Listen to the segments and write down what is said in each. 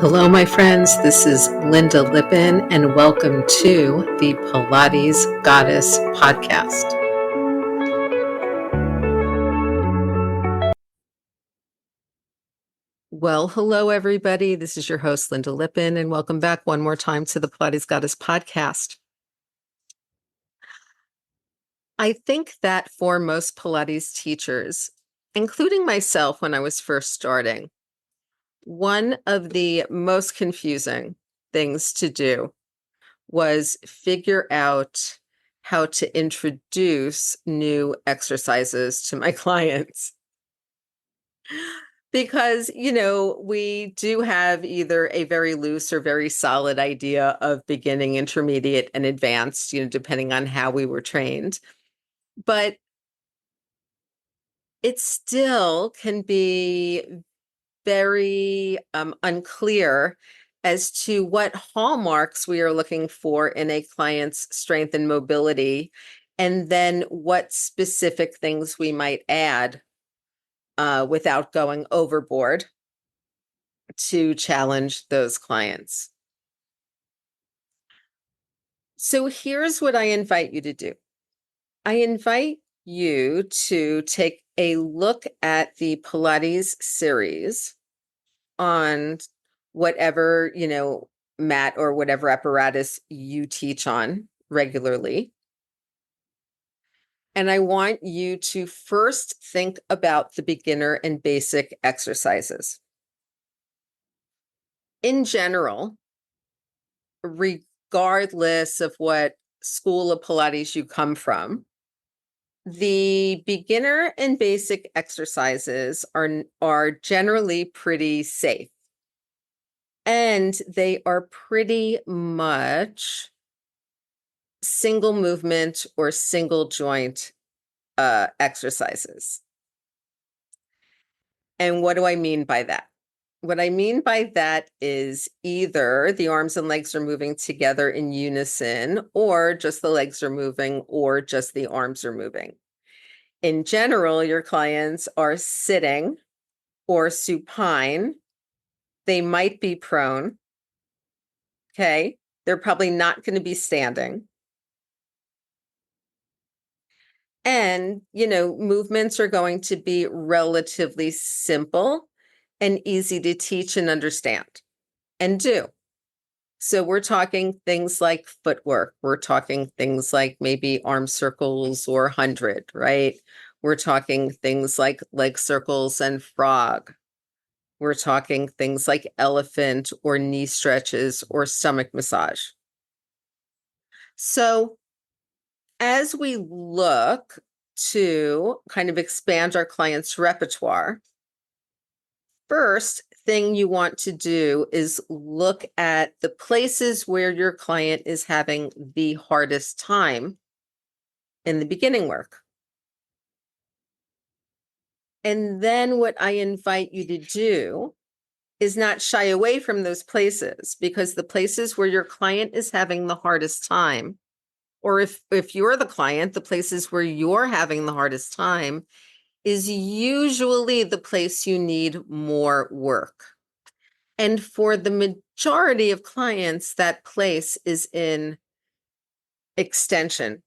Hello, my friends. This is Lynda Lippin, and welcome to the Pilates Goddess podcast. Well, hello, everybody. This is your host, Lynda Lippin, and welcome back one more time to the Pilates Goddess podcast. I think that for most Pilates teachers, including myself when I was first starting, one of the most confusing things to do was figure out how to introduce new exercises to my clients. Because, we do have either a very loose or very solid idea of beginning, intermediate, and advanced, depending on how we were trained. But it still can be very unclear as to what hallmarks we are looking for in a client's strength and mobility, and then what specific things we might add without going overboard to challenge those clients. So here's what I invite you to do. I invite you to take a look at the Pilates series on whatever, mat or whatever apparatus you teach on regularly. And I want you to first think about the beginner and basic exercises. In general, regardless of what school of Pilates you come from, the beginner and basic exercises are generally pretty safe. And they are pretty much single movement or single joint exercises. And what do I mean by that? What I mean by that is either the arms and legs are moving together in unison, or just the legs are moving, or just the arms are moving. In general, your clients are sitting or supine. They might be prone. Okay. They're probably not going to be standing. And, movements are going to be relatively simple and easy to teach and understand and do. So we're talking things like footwork. We're talking things like maybe arm circles or 100, right? We're talking things like leg circles and frog. We're talking things like elephant or knee stretches or stomach massage. So as we look to kind of expand our clients' repertoire, first thing you want to do is look at the places where your client is having the hardest time in the beginning work. And then what I invite you to do is not shy away from those places, because the places where your client is having the hardest time, or if you're the client, the places where you're having the hardest time is usually the place you need more work. And for the majority of clients, that place is in extension.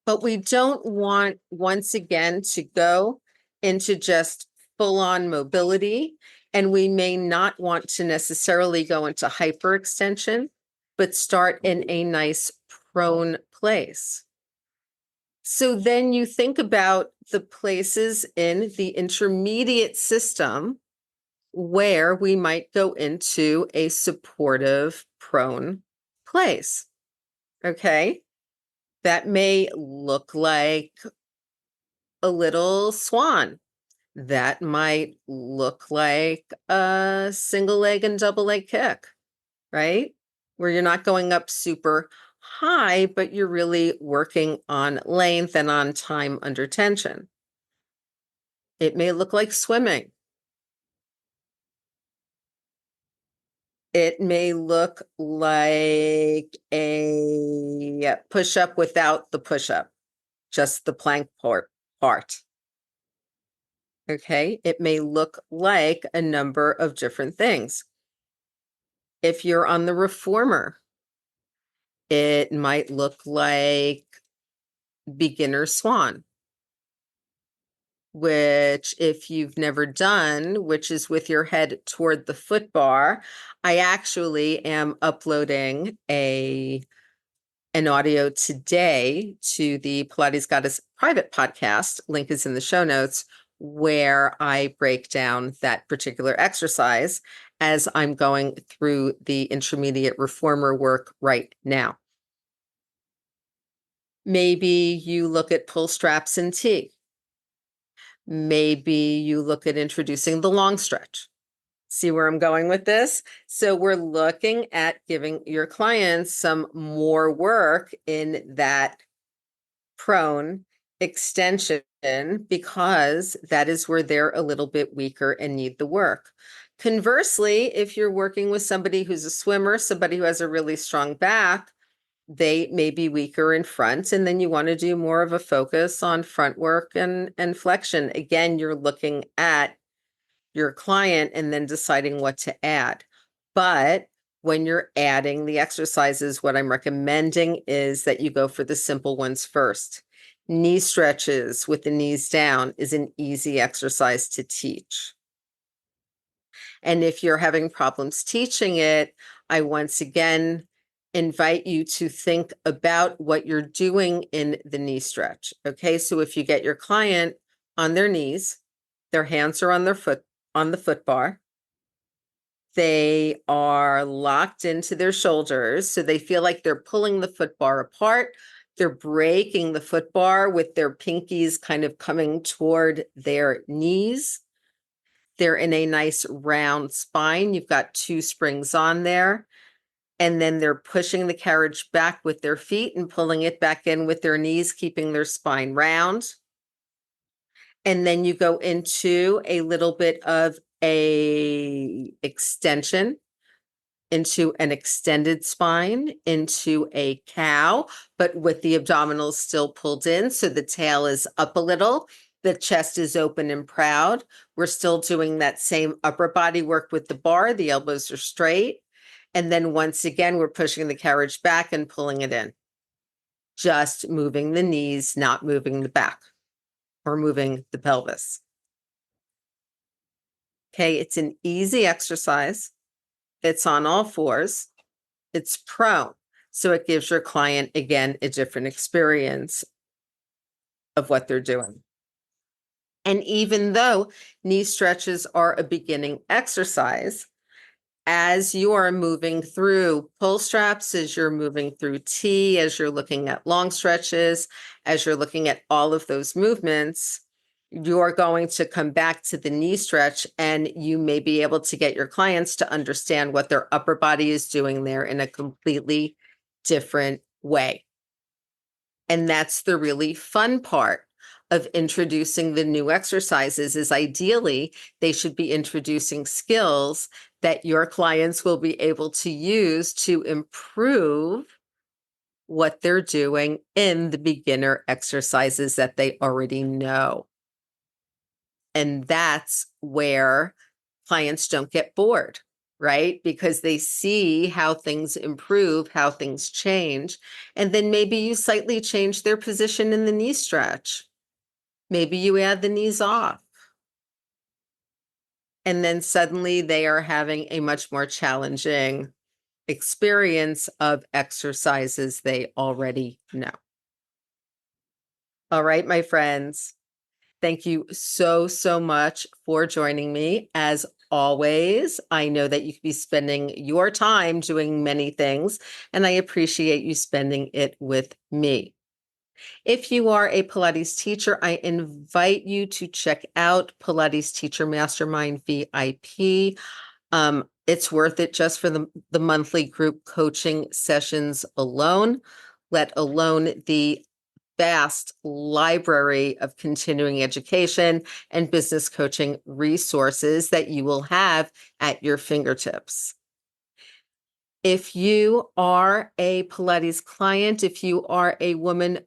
But we don't want, once again, to go into just full-on mobility, and we may not want to necessarily go into hyperextension, but start in a nice prone place. So then you think about the places in the intermediate system where we might go into a supportive prone place. Okay. That may look like a little swan. That might look like a single leg and double leg kick, right? Where you're not going up super high, but you're really working on length and on time under tension. It may look like swimming. It may look like a push-up without the push-up, just the plank part. Okay, it may look like a number of different things. If you're on the reformer, it might look like beginner swan, which if you've never done, which is with your head toward the foot bar, I actually am uploading an audio today to the Pilates Goddess private podcast. Link is in the show notes, where I break down that particular exercise as I'm going through the intermediate reformer work right now. Maybe you look at pull straps and T. Maybe you look at introducing the long stretch. See where I'm going with this? So we're looking at giving your clients some more work in that prone extension, because that is where they're a little bit weaker and need the work. Conversely, if you're working with somebody who's a swimmer, somebody who has a really strong back, they may be weaker in front, and then you want to do more of a focus on front work and flexion. Again, you're looking at your client and then deciding what to add. But when you're adding the exercises, what I'm recommending is that you go for the simple ones first. Knee stretches with the knees down is an easy exercise to teach. And if you're having problems teaching it, I once again invite you to think about what you're doing in the knee stretch. Okay, so if you get your client on their knees, their hands are on the foot bar, they are locked into their shoulders, so they feel like they're pulling the foot bar apart. They're breaking the foot bar with their pinkies kind of coming toward their knees. They're in a nice round spine. You've got 2 springs on there. And then they're pushing the carriage back with their feet and pulling it back in with their knees, keeping their spine round. And then you go into a little bit of a extension, into an extended spine, into a cow, but with the abdominals still pulled in. So the tail is up a little, the chest is open and proud. We're still doing that same upper body work with the bar. The elbows are straight. And then once again, we're pushing the carriage back and pulling it in. Just moving the knees, not moving the back or moving the pelvis. Okay, it's an easy exercise. It's on all fours. It's prone. So it gives your client, again, a different experience of what they're doing. And even though knee stretches are a beginning exercise, as you are moving through pull straps, as you're moving through T, as you're looking at long stretches, as you're looking at all of those movements, you're going to come back to the knee stretch, and you may be able to get your clients to understand what their upper body is doing there in a completely different way. And that's the really fun part of introducing the new exercises, is ideally they should be introducing skills that your clients will be able to use to improve what they're doing in the beginner exercises that they already know. And that's where clients don't get bored, right? Because they see how things improve, how things change. And then maybe you slightly change their position in the knee stretch. Maybe you add the knees off. And then suddenly they are having a much more challenging experience of exercises they already know. All right, my friends. Thank you so, so much for joining me. As always, I know that you could be spending your time doing many things, and I appreciate you spending it with me. If you are a Pilates teacher, I invite you to check out Pilates Teacher Mastermind VIP. It's worth it just for the monthly group coaching sessions alone, let alone the vast library of continuing education and business coaching resources that you will have at your fingertips. If you are a Pilates client, if you are a woman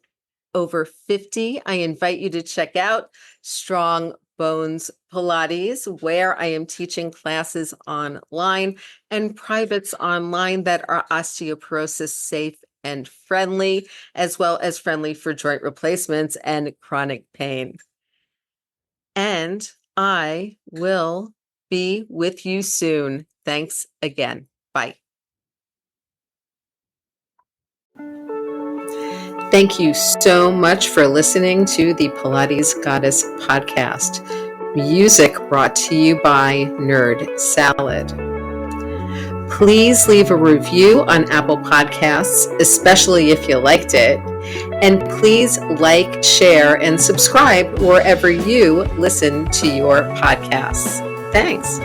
over 50, I invite you to check out Strong Bones Pilates, where I am teaching classes online and privates online that are osteoporosis safe and friendly, as well as friendly for joint replacements and chronic pain. And I will be with you soon. Thanks again. Bye. Thank you so much for listening to the Pilates Goddess podcast. Music brought to you by Nerd Salad. Please leave a review on Apple Podcasts, especially if you liked it. And please like, share, and subscribe wherever you listen to your podcasts. Thanks.